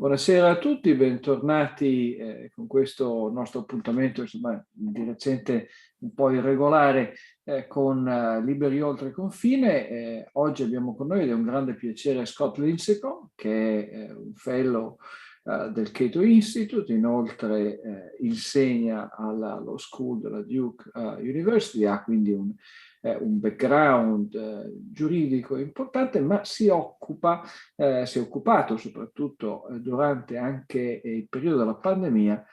Buonasera a tutti, bentornati con questo nostro appuntamento, insomma, di recente un po' irregolare con Liberi Oltre Confine. Oggi abbiamo con noi, ed è un grande piacere, Scott Lincicome, che è un fellow del Cato Institute, inoltre insegna alla Law School della Duke University, ha quindi un background giuridico importante, ma si è occupato soprattutto durante anche il periodo della pandemia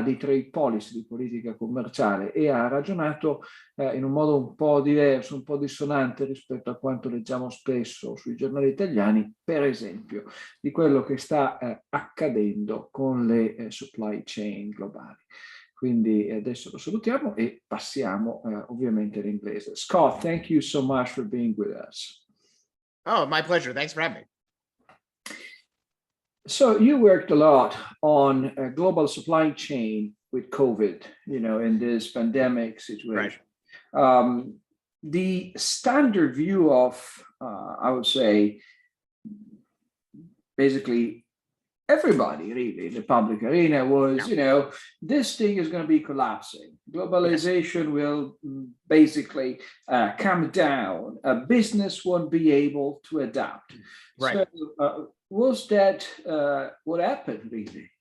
di trade policy, di politica commerciale, e ha ragionato in un modo un po' diverso, un po' dissonante rispetto a quanto leggiamo spesso sui giornali italiani, per esempio, di quello che sta accadendo con le supply chain globali. Quindi adesso lo salutiamo e passiamo ovviamente all'inglese. Scott, thank you so much for being with us. Oh, my pleasure. Thanks for having me. So you worked a lot on a global supply chain with COVID, in this pandemic situation. Right. The standard view of, I would say, basically everybody really in the public arena was, this thing is going to be collapsing. Globalization will basically come down. A business won't be able to adapt. Right. So was that what happened really?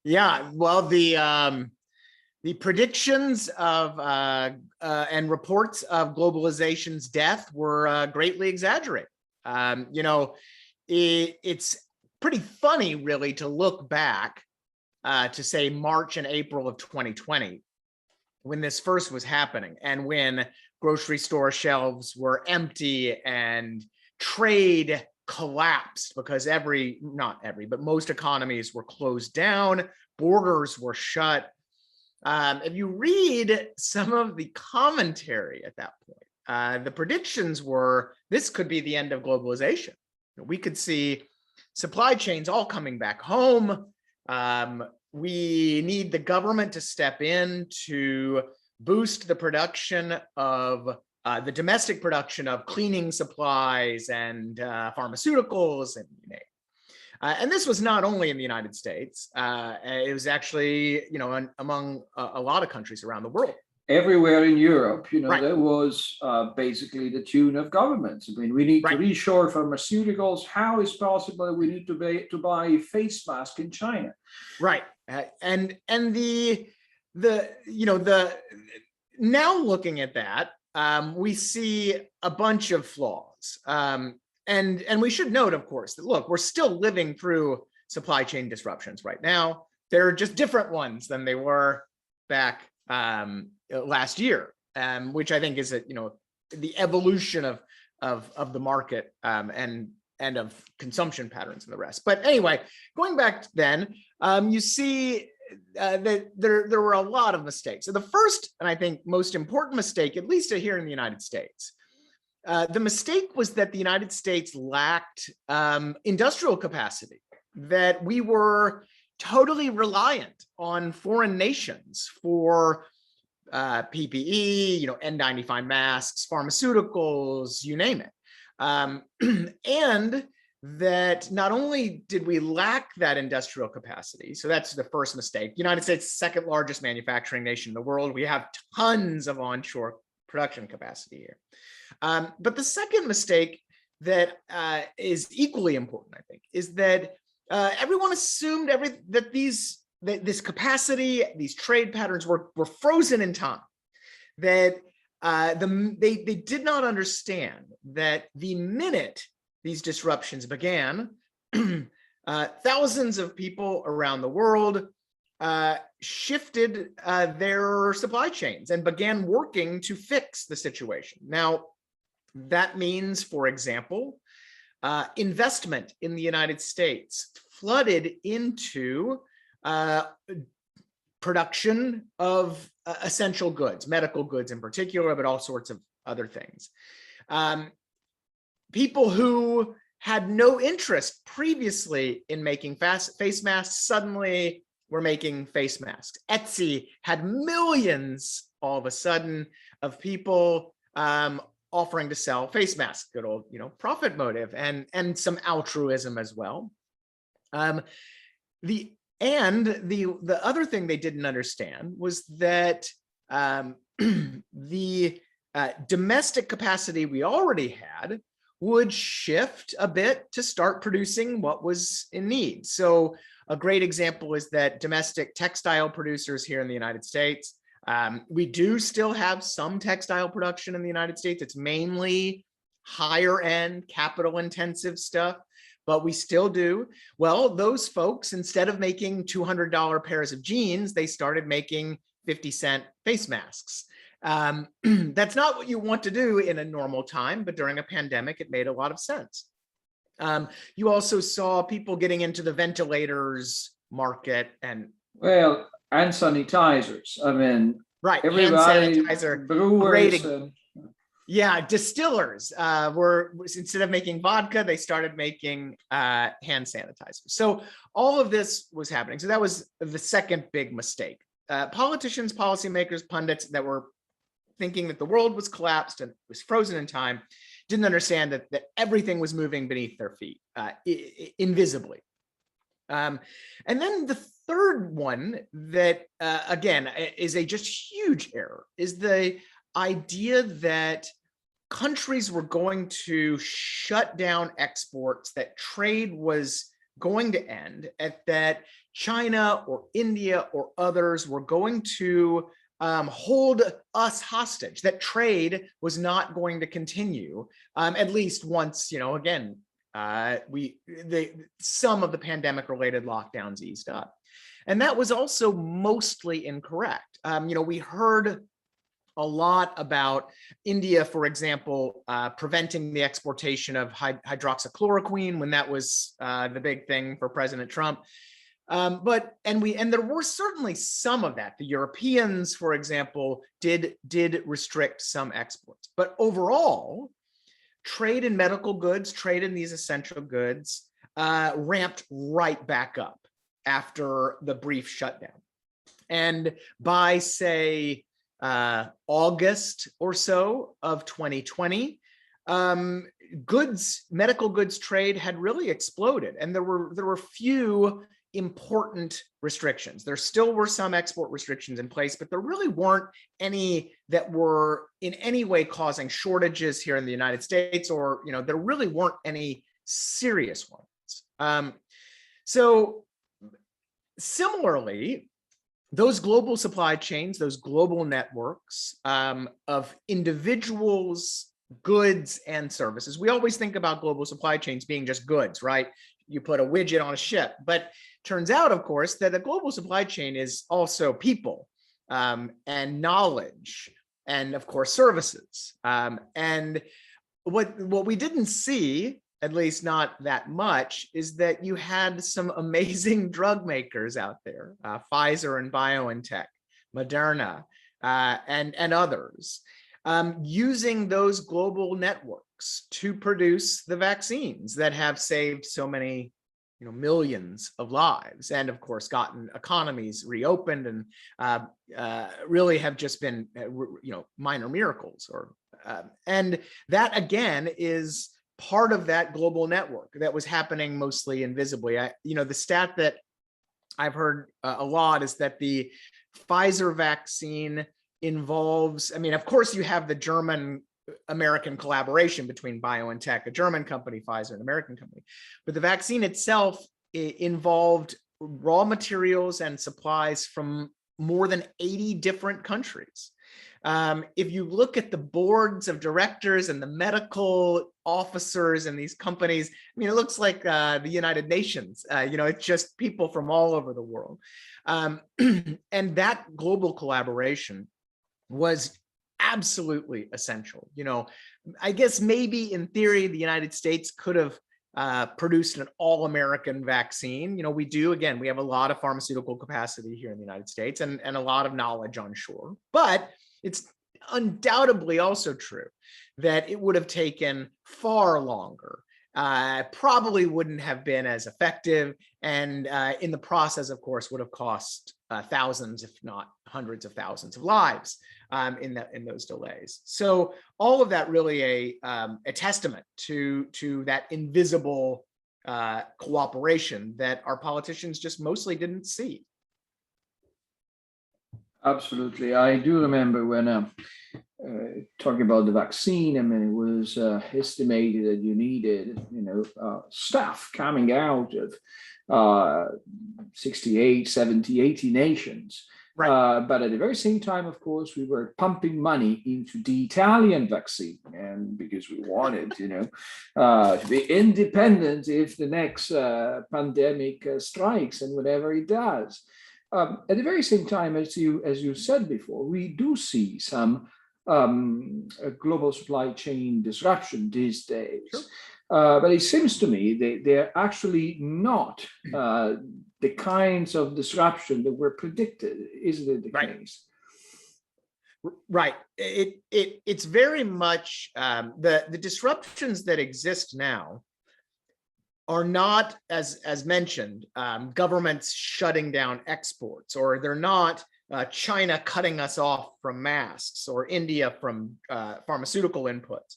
Yeah, well, the predictions of and reports of globalization's death were greatly exaggerated. It's pretty funny, really, to look back to say March and April of 2020, when this first was happening, and when grocery store shelves were empty and trade collapsed because not every, but most economies were closed down, borders were shut. If you read some of the commentary at that point, the predictions were this could be the end of globalization. We could see supply chains all coming back home. We need the government to step in to boost the production of the domestic production of cleaning supplies and pharmaceuticals, and this was not only in the United States. It was actually, among a lot of countries around the world. Everywhere in Europe, right. There was basically the tune of governments. I mean, we need to reshore pharmaceuticals. How is possible that we need to buy face masks in China? Right, and the now looking at that, we see a bunch of flaws, and we should note, of course, that look, we're still living through supply chain disruptions right now. They're just different ones than they were back last year, which I think is the evolution of the market and of consumption patterns and the rest. But anyway, going back then, you see that there were a lot of mistakes. So the first, and I think most important mistake, at least here in the United States, the mistake was that the United States lacked industrial capacity, that we were totally reliant on foreign nations for PPE, N95 masks, pharmaceuticals, you name it. And that not only did we lack that industrial capacity, so that's the first mistake. United States, second largest manufacturing nation in the world. We have tons of onshore production capacity here. But the second mistake that is equally important, I think, is that everyone assumed that this capacity, these trade patterns were frozen in time, that they did not understand that the minute these disruptions began, thousands of people around the world shifted their supply chains and began working to fix the situation. Now, that means, for example, investment in the United States flooded into production of essential goods, medical goods in particular, but all sorts of other things. People who had no interest previously in making face masks suddenly were making face masks. Etsy had millions all of a sudden of people offering to sell face masks, good old, profit motive and some altruism as well. the other thing they didn't understand was that the domestic capacity we already had would shift a bit to start producing what was in need. So a great example is that domestic textile producers here in the United States, we do still have some textile production in the United States. It's mainly higher end, capital intensive stuff, but we still do. Well, those folks, instead of making $200 pairs of jeans, they started making 50-cent face masks. That's not what you want to do in a normal time, but during a pandemic, it made a lot of sense. You also saw people getting into the ventilators market and hand sanitizers. I mean, right, everybody, hand sanitizer, brewers, yeah, distillers were, instead of making vodka, they started making hand sanitizer. So all of this was happening. So that was the second big mistake. Politicians, policymakers, pundits that were thinking that the world was collapsed and was frozen in time didn't understand that everything was moving beneath their feet, invisibly. And then the third one that, again, is a just huge error is the idea that countries were going to shut down exports, that trade was going to end, that China or India or others were going to hold us hostage, that trade was not going to continue, at least once, again, some of the pandemic related lockdowns eased up. And that was also mostly incorrect. We heard a lot about India, for example, preventing the exportation of hydroxychloroquine when that was the big thing for President Trump. And there were certainly some of that. The Europeans, for example, did restrict some exports, but overall, trade in medical goods, trade in these essential goods, ramped right back up after the brief shutdown. And by, say, August or so of 2020, medical goods trade had really exploded, and there were few important restrictions. There still were some export restrictions in place, but there really weren't any that were in any way causing shortages here in the United States, or there really weren't any serious ones. So similarly, those global supply chains, those global networks of individuals, goods, and services. We always think about global supply chains being just goods, right? You put a widget on a ship, but turns out, of course, that a global supply chain is also people and knowledge, and of course, services. And what we didn't see, at least not that much, is that you had some amazing drug makers out there, Pfizer and BioNTech, Moderna, and others, using those global networks to produce the vaccines that have saved so many millions of lives, and of course gotten economies reopened, and really have just been minor miracles. And that again is part of that global network that was happening mostly invisibly. The stat that I've heard a lot is that the Pfizer vaccine involves, of course you have the German-American collaboration between BioNTech, a German company, Pfizer, an American company, but the vaccine itself involved raw materials and supplies from more than 80 different countries. If you look at the boards of directors and the medical officers in these companies, it looks like the United Nations. It's just people from all over the world. And that global collaboration was absolutely essential. I guess maybe in theory, the United States could have produced an all-American vaccine. We have a lot of pharmaceutical capacity here in the United States and a lot of knowledge on shore, but it's undoubtedly also true that it would have taken far longer, probably wouldn't have been as effective, and in the process, of course, would have cost thousands, if not hundreds of thousands of lives in those delays. So all of that really a testament to that invisible cooperation that our politicians just mostly didn't see. Absolutely. I do remember when talking about the vaccine, I mean, it was estimated that you needed, stuff coming out of 68, 70, 80 nations. Right. But at the very same time, of course, we were pumping money into the Italian vaccine, and because we wanted, to be independent if the next pandemic strikes and whatever it does. At the very same time, as you said before, we do see some global supply chain disruption these days. Sure. But it seems to me they're actually not the kinds of disruption that were predicted. Isn't it the case? Right. It's very much the disruptions that exist now are not, as mentioned, governments shutting down exports, or they're not China cutting us off from masks, or India from pharmaceutical inputs.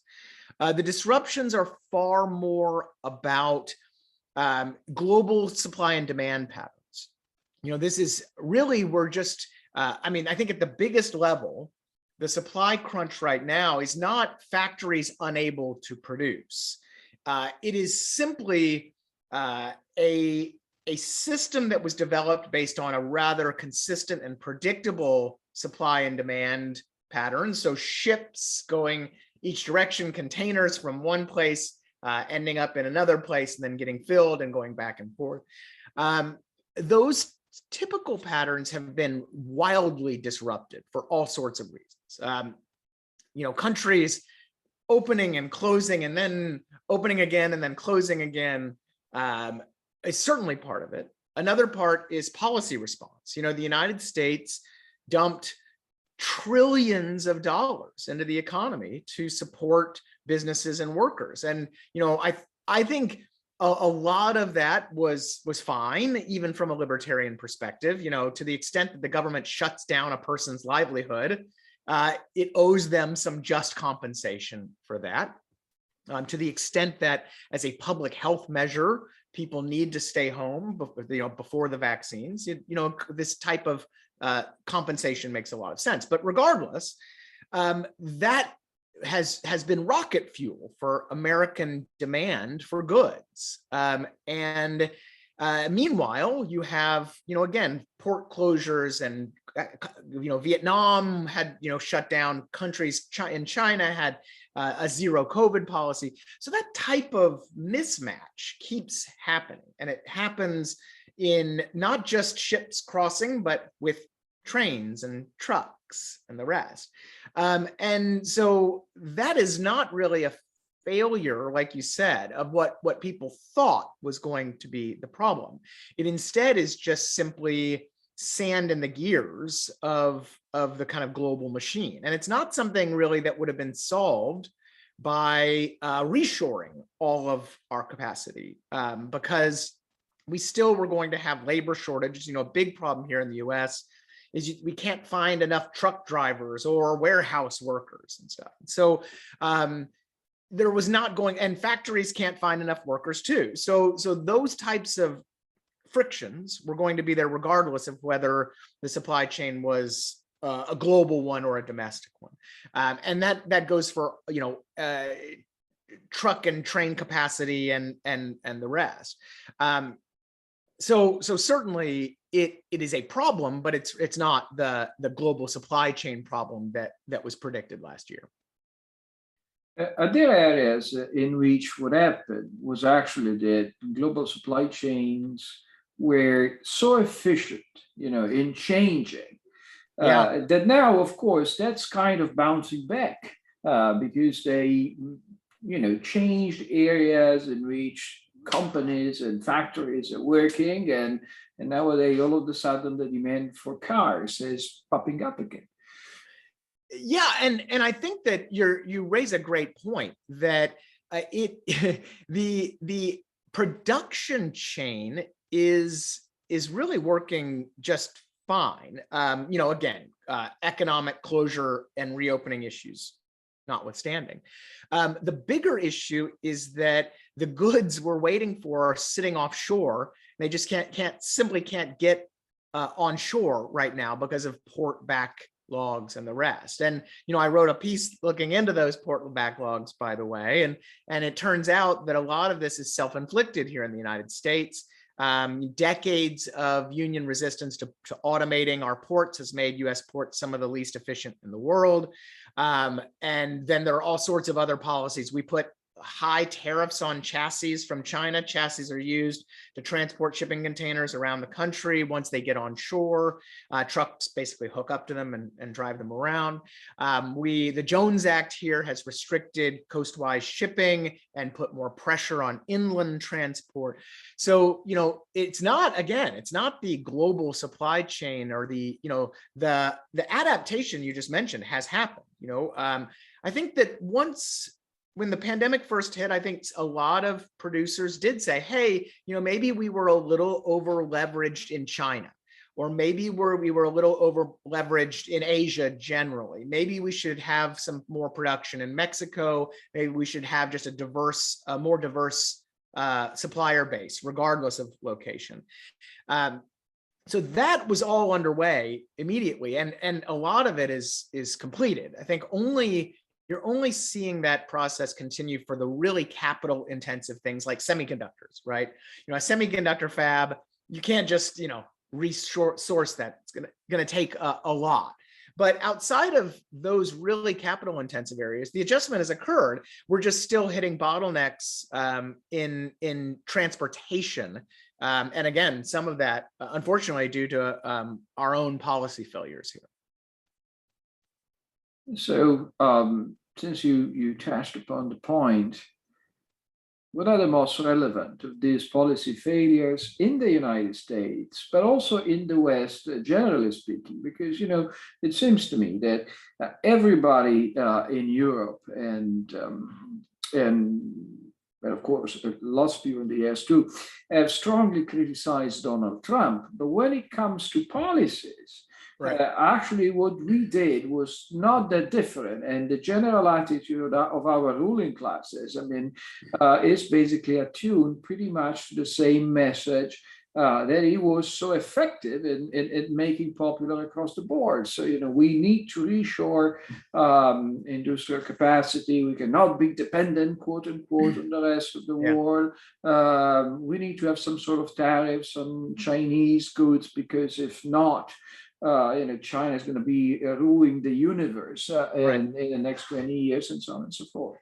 The disruptions are far more about global supply and demand patterns. This is really, we're just, I think at the biggest level, the supply crunch right now is not factories unable to produce. It is simply a system that was developed based on a rather consistent and predictable supply and demand pattern. So ships going each direction, containers from one place ending up in another place and then getting filled and going back and forth. Those typical patterns have been wildly disrupted for all sorts of reasons. Countries opening and closing and then opening again and then closing again is certainly part of it. Another part is policy response. The United States dumped trillions of dollars into the economy to support businesses and workers. And, I think a lot of that was fine, even from a libertarian perspective. To the extent that the government shuts down a person's livelihood, it owes them some just compensation for that. To the extent that, as a public health measure, people need to stay home before the vaccines, this type of compensation makes a lot of sense. But regardless, that has been rocket fuel for American demand for goods. And meanwhile, you have, again, port closures, and Vietnam had, shut down. Countries in China had a zero COVID policy. So that type of mismatch keeps happening, and it happens in not just ships crossing, but with trains and trucks and the rest. And so that is not really a failure, like you said, of what people thought was going to be the problem. It instead is just simply sand in the gears of the kind of global machine. And it's not something really that would have been solved by reshoring all of our capacity, because we still were going to have labor shortages. A big problem here in the US is we can't find enough truck drivers or warehouse workers and stuff. So there was not going, and factories can't find enough workers too. So those types of frictions were going to be there regardless of whether the supply chain was a global one or a domestic one. And that goes for, truck and train capacity and the rest. So certainly it is a problem, but it's not the global supply chain problem that was predicted last year. Are there areas in which what happened was actually that global supply chains were so efficient, in changing, that now, of course, that's kind of bouncing back because they, changed areas in which companies and factories are working, and nowadays all of a sudden the demand for cars is popping up again. Yeah, and I think that you raise a great point that the production chain is really working just fine. Again, economic closure and reopening issues notwithstanding. The bigger issue is that the goods we're waiting for are sitting offshore. They just simply can't get onshore right now because of port backlogs and the rest. And I wrote a piece looking into those port backlogs, by the way, and it turns out that a lot of this is self-inflicted here in the United States. Decades of union resistance to automating our ports has made U.S. ports some of the least efficient in the world. And then there are all sorts of other policies. We put high tariffs on chassis from China. Chassis are used to transport shipping containers around the country. Once they get on shore, trucks basically hook up to them and drive them around. The Jones Act here has restricted coastwise shipping and put more pressure on inland transport. So, it's not the global supply chain or the adaptation you just mentioned has happened. I think that when the pandemic first hit, I think a lot of producers did say, hey, maybe we were a little over leveraged in China, or maybe we were a little over leveraged in Asia generally. Maybe we should have some more production in Mexico. Maybe we should have just a more diverse supplier base, regardless of location. So that was all underway immediately, and a lot of it is completed. I think you're only seeing that process continue for the really capital intensive things like semiconductors, right? A semiconductor fab, you can't just, resource that. It's gonna take a lot. But outside of those really capital intensive areas, the adjustment has occurred. We're just still hitting bottlenecks in transportation. And again, some of that, unfortunately, due to our own policy failures here. So since you touched upon the point, what are the most relevant of these policy failures in the United States, but also in the West, generally speaking? Because, it seems to me that everybody in Europe and of course, lots of people in the US too, have strongly criticized Donald Trump. But when it comes to policies, right. Actually, what we did was not that different. And the general attitude of our ruling classes, is basically attuned pretty much to the same message that he was so effective in making popular across the board. So, we need to reshore industrial capacity. We cannot be dependent, quote unquote, on the rest of the world. We need to have some sort of tariffs on Chinese goods, because if not, China is going to be ruling the universe in the next 20 years, and so on and so forth.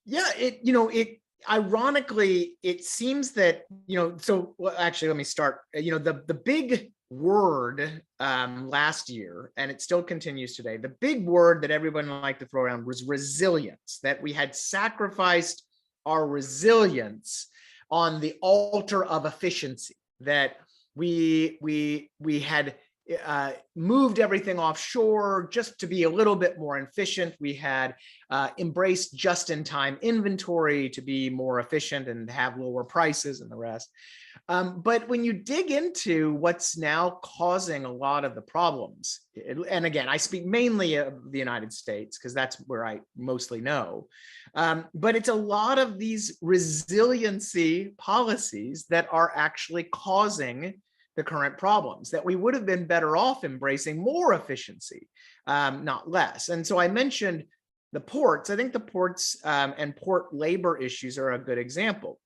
Yeah, ironically, it seems that, actually, let me start. The big word last year, and it still continues today, the big word that everyone liked to throw around was resilience, that we had sacrificed our resilience on the altar of efficiency, that we had moved everything offshore just to be a little bit more efficient. We had embraced just-in-time inventory to be more efficient and have lower prices and the rest. But when you dig into what's now causing a lot of the problems, and again, I speak mainly of the United States because that's where I mostly know, but it's a lot of these resiliency policies that are actually causing the current problems, that we would have been better off embracing more efficiency, not less. And so I mentioned the ports. I think the ports and port labor issues are a good example.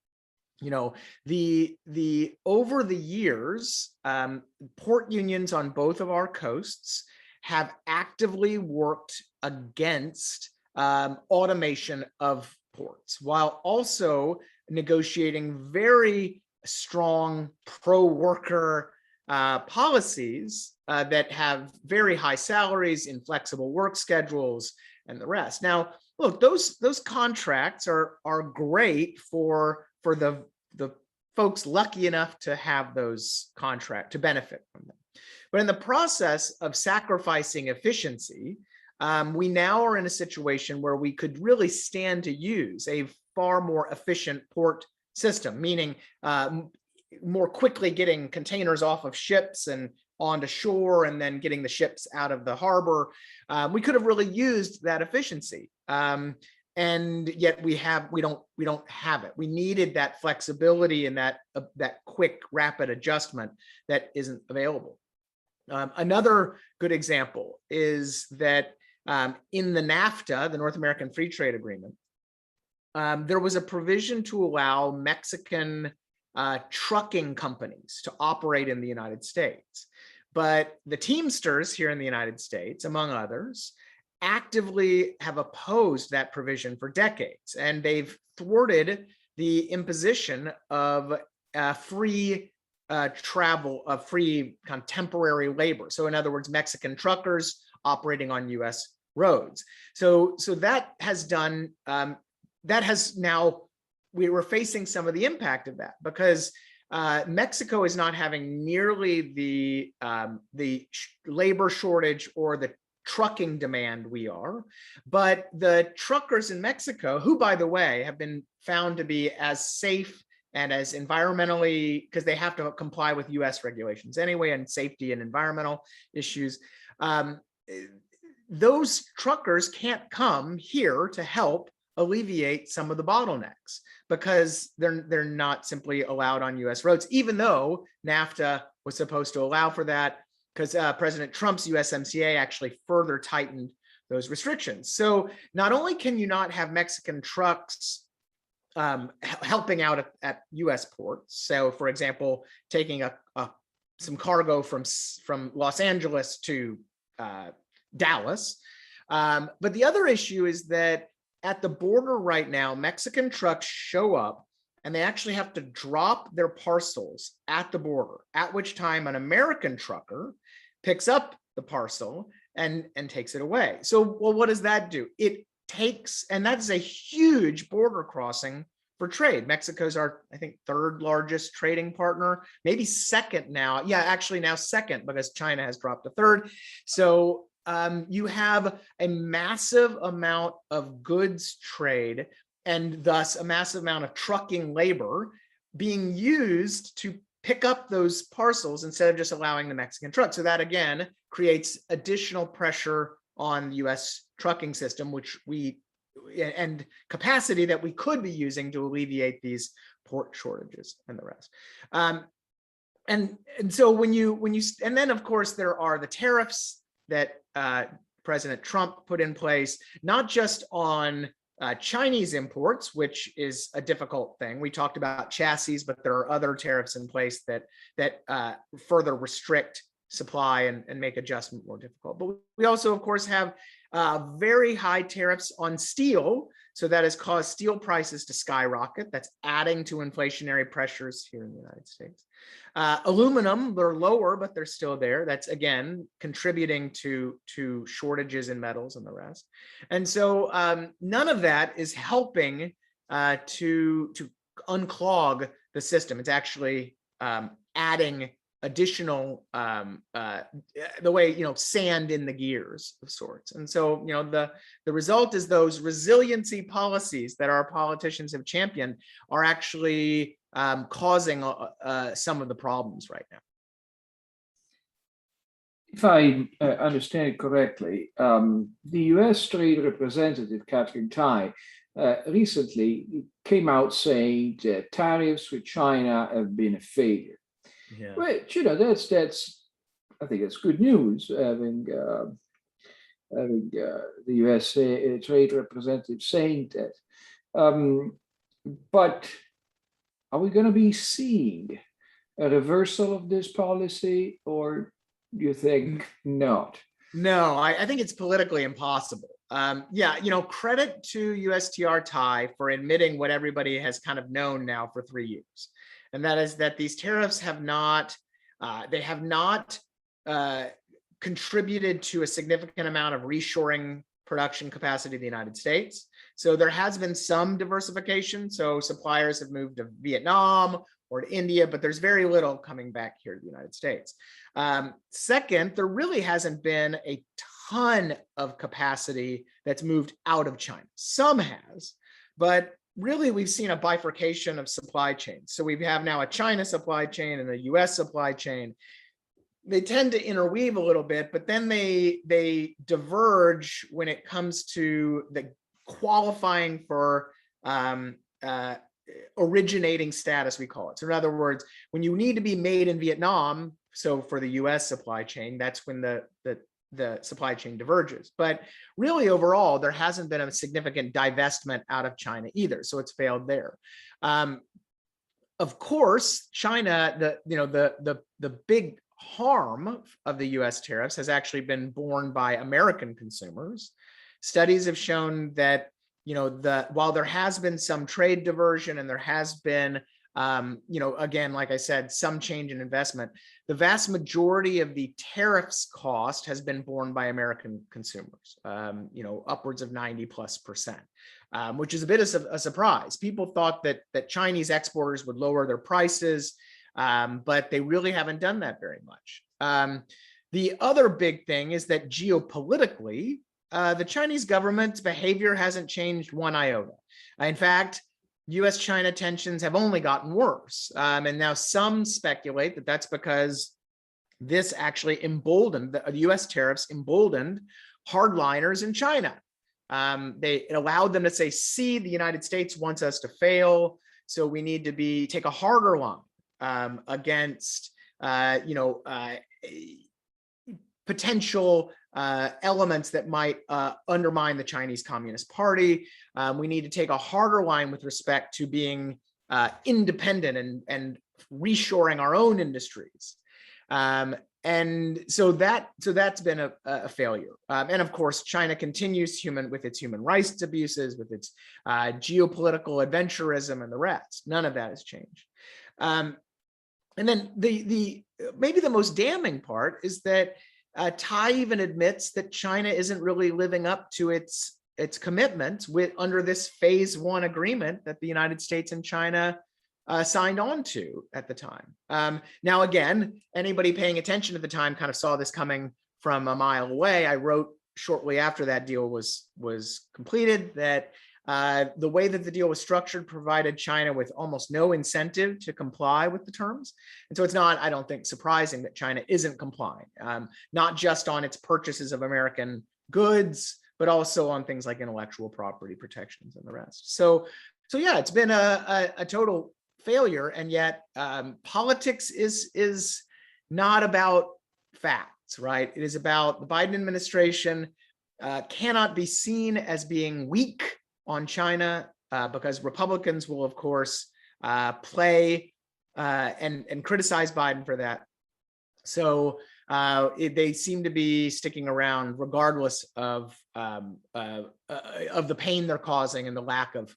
The over the years, port unions on both of our coasts have actively worked against automation of ports, while also negotiating very strong pro-worker policies that have very high salaries, inflexible work schedules, and the rest. Now, look, those contracts are great for the folks lucky enough to have those contracts, to benefit from them. But in the process of sacrificing efficiency, we now are in a situation where we could really stand to use a far more efficient port system, meaning more quickly getting containers off of ships and onto shore and then getting the ships out of the harbor. We could have really used that efficiency. And yet we don't have it. We needed that flexibility and that quick, rapid adjustment that isn't available. Another good example is that in the NAFTA, the North American Free Trade Agreement, there was a provision to allow Mexican trucking companies to operate in the United States. But the Teamsters here in the United States, among others, actively have opposed that provision for decades, and they've thwarted the imposition of free travel, of free temporary labor. So in other words, Mexican truckers operating on US roads. So that has done, that has now, we were facing some of the impact of that, because Mexico is not having nearly the labor shortage or the trucking demand we are, but the truckers in Mexico, who, by the way, have been found to be as safe and as environmentally, because they have to comply with US regulations anyway, and safety and environmental issues, those truckers can't come here to help alleviate some of the bottlenecks, because they're not simply allowed on US roads, even though NAFTA was supposed to allow for that, because President Trump's USMCA actually further tightened those restrictions. So not only can you not have Mexican trucks helping out at US ports, so for example, taking some cargo from Los Angeles to Dallas, but the other issue is that at the border right now, Mexican trucks show up and they actually have to drop their parcels at the border, at which time an American trucker picks up the parcel and takes it away. So, well, what does that do? It takes, and that's a huge border crossing for trade. Mexico's our, I think, third largest trading partner, maybe second now. Yeah, actually now second, because China has dropped to third. So you have a massive amount of goods trade, and thus a massive amount of trucking labor being used to pick up those parcels instead of just allowing the Mexican truck. So that again creates additional pressure on the US trucking system, which and capacity that we could be using to alleviate these port shortages and the rest. And so when you, and then of course there are the tariffs that President Trump put in place, not just on Chinese imports, which is a difficult thing. We talked about chassis, but there are other tariffs in place that further restrict supply and make adjustment more difficult. But we also, of course, have very high tariffs on steel. So that has caused steel prices to skyrocket. That's adding to inflationary pressures here in the United States. Aluminum, they're lower, but they're still there. That's again contributing to shortages in metals and the rest. And so none of that is helping to unclog the system. It's actually adding additional the way, sand in the gears of sorts. And so the result is those resiliency policies that our politicians have championed are actually causing some of the problems right now. If I understand it correctly, the US Trade Representative Catherine Tai recently came out saying that tariffs with China have been a failure. Yeah. Which, that's I think it's good news, having the US Trade Representative saying that. But are we going to be seeing a reversal of this policy, or do you think not? No, I think it's politically impossible. Credit to USTR Tai for admitting what everybody has kind of known now for 3 years. And that is that these tariffs have not contributed to a significant amount of reshoring production capacity in the United States. So there has been some diversification. So suppliers have moved to Vietnam or to India, but there's very little coming back here to the United States. Second, there really hasn't been a ton of capacity that's moved out of China. Some has, but really we've seen a bifurcation of supply chains. So we have now a China supply chain and a US supply chain. they tend to interweave a little bit, but then they diverge when it comes to the qualifying for originating status, we call it. So in other words, when you need to be made in Vietnam, so for the US supply chain, that's when the supply chain diverges. But really overall, there hasn't been a significant divestment out of China either. So it's failed there. Of course, China, the big harm of the US tariffs has actually been borne by American consumers. Studies have shown that, while there has been some trade diversion and there has been, again, like I said, some change in investment, the vast majority of the tariffs cost has been borne by American consumers, upwards of 90+%, which is a bit of a surprise. People thought that Chinese exporters would lower their prices, but they really haven't done that very much. The other big thing is that geopolitically, the Chinese government's behavior hasn't changed one iota. In fact, US-China tensions have only gotten worse. And now some speculate that that's because this actually emboldened, the US tariffs emboldened hardliners in China. It allowed them to say, see, the United States wants us to fail, so we need to take a harder line against, potential elements that might undermine the Chinese Communist Party. We need to take a harder line with respect to being independent and reshoring our own industries. And so that's been a failure. And of course, China continues with its human rights abuses, with its geopolitical adventurism and the rest. None of that has changed. And then maybe the most damning part is that Tai even admits that China isn't really living up to its commitments under this phase 1 agreement that the United States and China signed on to at the time. Now, again, anybody paying attention at the time kind of saw this coming from a mile away. I wrote shortly after that deal was completed that the way that the deal was structured provided China with almost no incentive to comply with the terms. And so it's not, I don't think, surprising that China isn't complying, not just on its purchases of American goods, but also on things like intellectual property protections and the rest. So yeah, it's been a total failure. And yet politics is not about facts, right? It is about the Biden administration cannot be seen as being weak on China because Republicans will, of course, play and criticize Biden for that. So they seem to be sticking around regardless of the pain they're causing and the lack of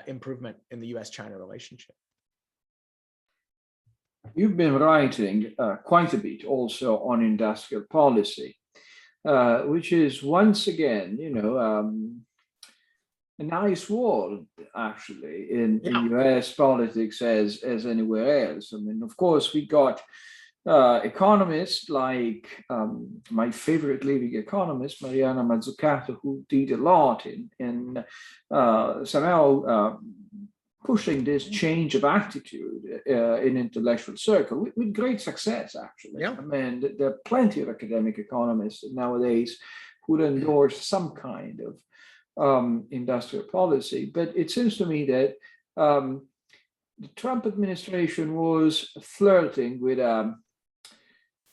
improvement in the US-China relationship. You've been writing quite a bit also on industrial policy, which is once again, a nice world, actually, in US politics as anywhere else. I mean, of course, we got economists like my favorite living economist, Mariana Mazzucato, who did a lot in somehow pushing this change of attitude in intellectual circle with great success, actually. Yeah. I mean, there are plenty of academic economists nowadays who endorse some kind of industrial policy. But it seems to me that the Trump administration was flirting with a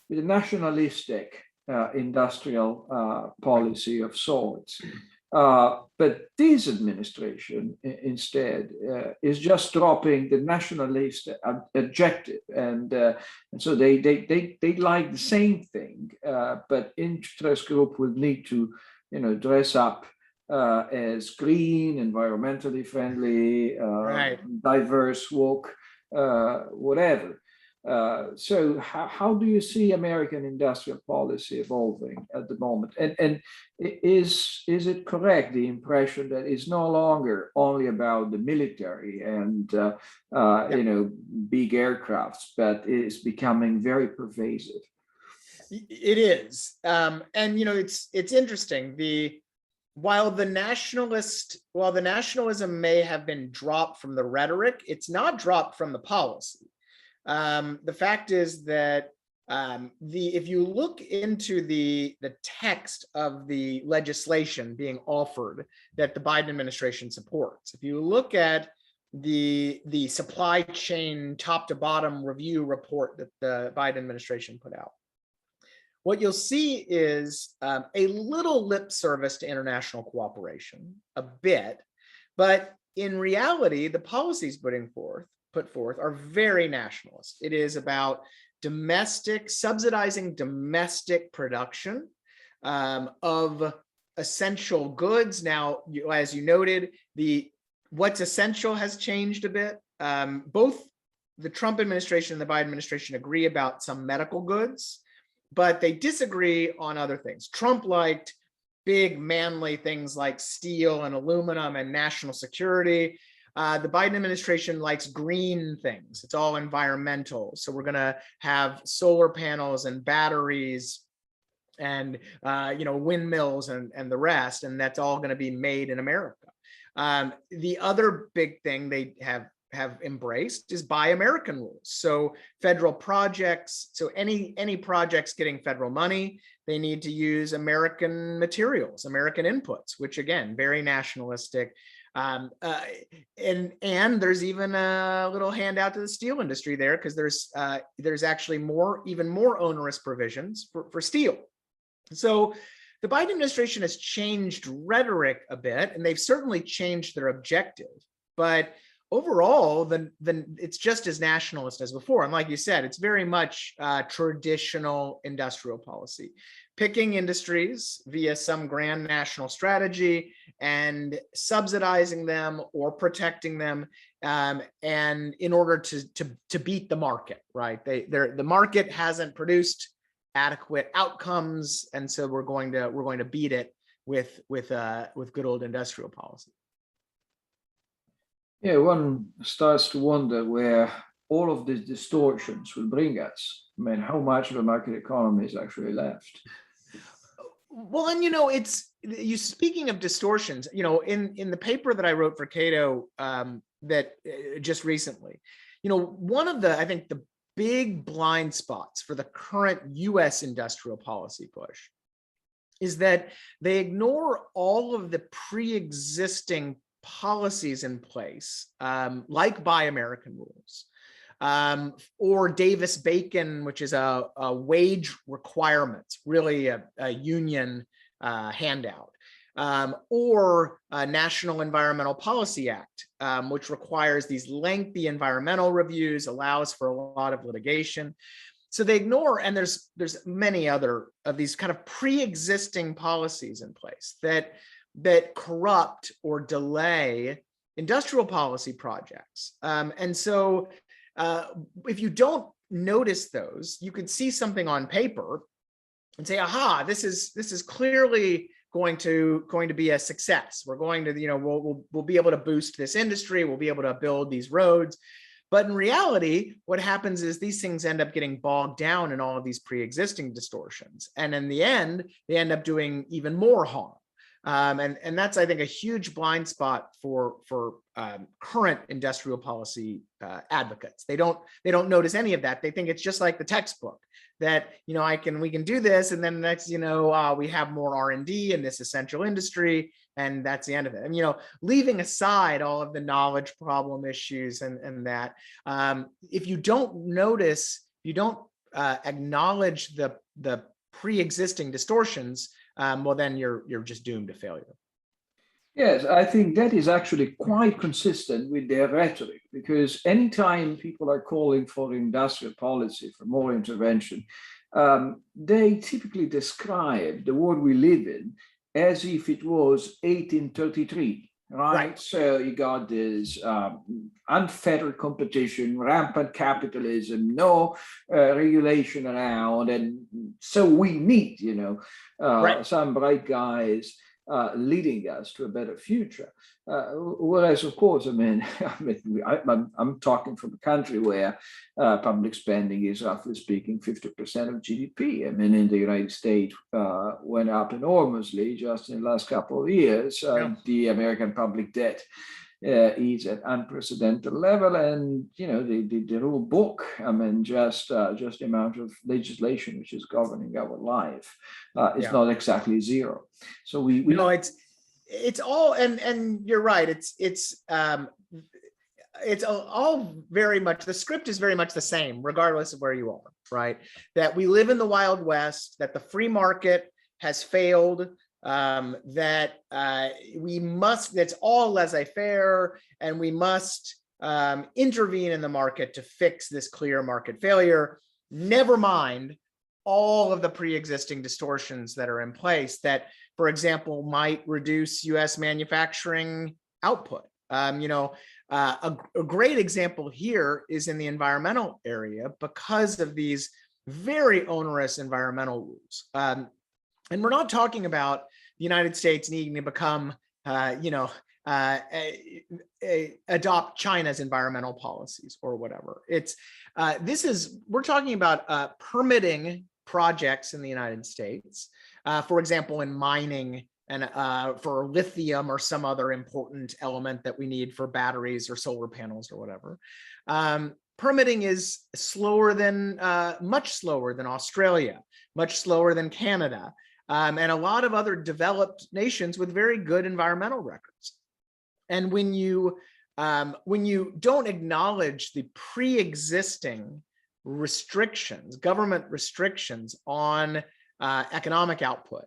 nationalistic industrial policy of sorts. But this administration instead is just dropping the nationalist adjective, and so they like the same thing, but interest group will need to dress up as green, environmentally friendly, right, diverse, woke, whatever. So how do you see American industrial policy evolving at the moment? And is it correct, the impression that it's no longer only about the military and big aircrafts, but it's becoming very pervasive? It is, and it's interesting. While the nationalism may have been dropped from the rhetoric, it's not dropped from the policy. The fact is that If you look into the text of the legislation being offered that the Biden administration supports, if you look at the supply chain top to bottom review report that the Biden administration put out, what you'll see is a little lip service to international cooperation, a bit, but in reality, the policies put forth are very nationalist. It is about subsidizing domestic production of essential goods. Now, as you noted, what's essential has changed a bit. Both the Trump administration and the Biden administration agree about some medical goods, but they disagree on other things. Trump liked big, manly things like steel and aluminum and national security. The Biden administration likes green things. It's all environmental. So we're going to have solar panels and batteries and windmills and the rest, and that's all going to be made in America. The other big thing they have embraced is buy American rules. So federal projects, so any projects getting federal money, they need to use American materials, American inputs, which again, very nationalistic. And there's even a little handout to the steel industry there, because there's actually even more onerous provisions for steel. So the Biden administration has changed rhetoric a bit, and they've certainly changed their objective, but overall, then it's just as nationalist as before. And like you said, it's very much traditional industrial policy, picking industries via some grand national strategy and subsidizing them or protecting them, and in order to beat the market, right? The market hasn't produced adequate outcomes, and so we're going to beat it with good old industrial policy. Yeah, one starts to wonder where all of these distortions will bring us. I mean, how much of the market economy is actually left? Well, and speaking of distortions, in the paper that I wrote for Cato that just recently, one of I think the big blind spots for the current US industrial policy push is that they ignore all of the pre-existing policies in place, like Buy American rules, or Davis-Bacon, which is a wage requirements, really a union handout, or a National Environmental Policy Act, which requires these lengthy environmental reviews, allows for a lot of litigation. So they ignore, and there's many other of these kind of pre-existing policies in place that corrupt or delay industrial policy projects. And so if you don't notice those, you could see something on paper and say, aha, this is clearly going to be a success. We're going to, we'll be able to boost this industry. We'll be able to build these roads. But in reality, what happens is these things end up getting bogged down in all of these pre-existing distortions. And in the end, they end up doing even more harm. And that's, I think, a huge blind spot for current industrial policy advocates. They don't notice any of that. They think it's just like the textbook that, we can do this, and then next, we have more R&D in this essential industry, and that's the end of it. And, leaving aside all of the knowledge problem issues and that, if you don't notice, you don't acknowledge the pre-existing distortions, well, then you're just doomed to failure. Yes, I think that is actually quite consistent with their rhetoric, because anytime people are calling for industrial policy, for more intervention, they typically describe the world we live in as if it was 1833. Right. So you got this unfettered competition, rampant capitalism, no regulation around. And so we need, some bright guys leading us to a better future. Whereas, of course, I'm talking from a country where public spending is, roughly speaking, 50% of GDP. I mean, in the United States, went up enormously just in the last couple of years. The American public debt is at unprecedented level, and the rule book, I mean, just the amount of legislation which is governing our life is not exactly zero. So we no, it's all, and you're right. It's all very much, the script is very much the same, regardless of where you are, right? That we live in the Wild West, that the free market has failed, that that's all laissez-faire, and we must intervene in the market to fix this clear market failure. Never mind all of the pre-existing distortions that are in place that, for example, might reduce US manufacturing output. A great example here is in the environmental area because of these very onerous environmental rules. And we're not talking about the United States needing to become, adopt China's environmental policies or whatever. We're talking about permitting projects in the United States, for example, in mining and for lithium or some other important element that we need for batteries or solar panels or whatever. Permitting is much slower than Australia, much slower than Canada, and a lot of other developed nations with very good environmental records. And when you don't acknowledge the pre-existing restrictions, government restrictions on economic output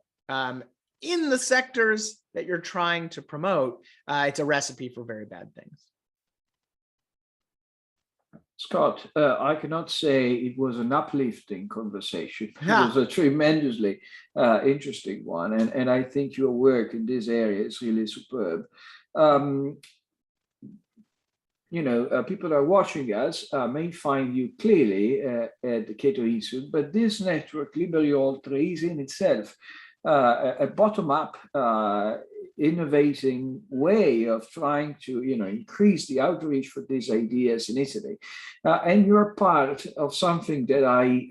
in the sectors that you're trying to promote, it's a recipe for very bad things. Scott, I cannot say it was an uplifting conversation. It was a tremendously interesting one. And I think your work in this area is really superb. People that are watching us may find you clearly at the Cato Institute, but this network, Liberi Oltre, is in itself a bottom-up innovating way of trying to increase the outreach for these ideas in Italy. And you're part of something that I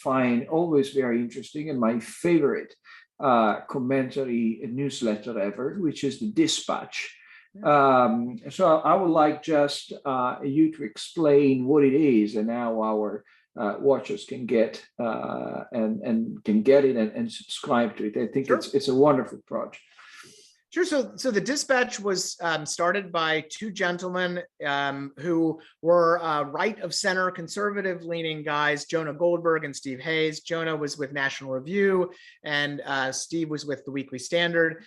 find always very interesting, and my favorite commentary newsletter ever, which is the Dispatch. So I would like just you to explain what it is and how our watchers can get and can get it and subscribe to it. I think it's a wonderful project. Sure. So the Dispatch was started by two gentlemen who were right of center, conservative leaning guys, Jonah Goldberg and Steve Hayes. Jonah was with National Review and Steve was with the Weekly Standard.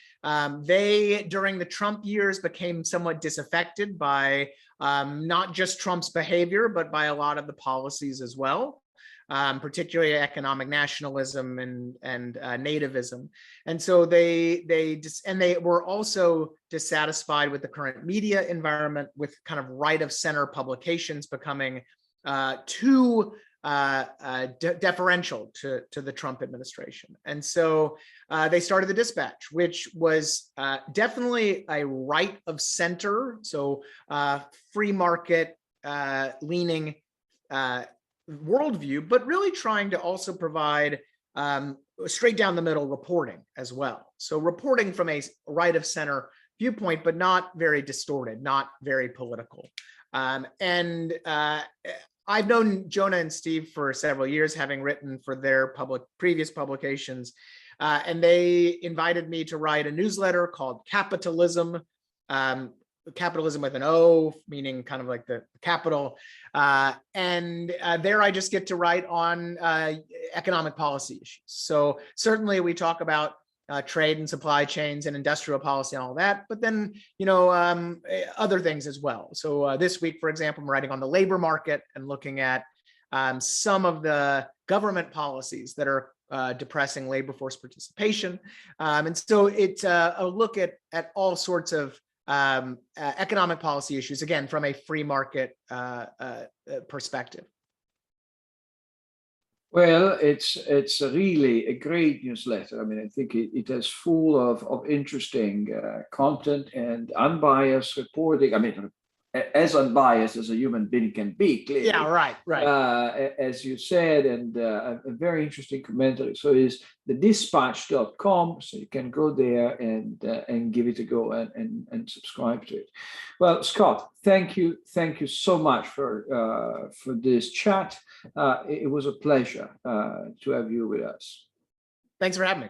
They, during the Trump years, became somewhat disaffected by not just Trump's behavior, but by a lot of the policies as well. Particularly economic nationalism and nativism, and so they were also dissatisfied with the current media environment, with kind of right of center publications becoming too deferential to the Trump administration, and so they started the Dispatch, which was definitely a right of center, so free market leaning worldview, but really trying to also provide straight down the middle reporting as well. So reporting from a right of center viewpoint, but not very distorted, not very political. And I've known Jonah and Steve for several years, having written for their previous publications. And they invited me to write a newsletter called Capitalism, capitalism with an O, meaning kind of like the capital. And there I just get to write on economic policy issues. So certainly we talk about trade and supply chains and industrial policy and all that, but then, other things as well. So this week, for example, I'm writing on the labor market and looking at some of the government policies that are depressing labor force participation. And so it's a look at all sorts of economic policy issues, again, from a free market perspective. Well, it's really a great newsletter. I mean, I think it is full of interesting content and unbiased reporting. I mean, as unbiased as a human being can be, clearly. Yeah, right. As you said, and a very interesting commentary. So it's the dispatch.com, so you can go there and give it a go and subscribe to it. Well, Scott, thank you so much for this chat. It was a pleasure to have you with us. Thanks for having me.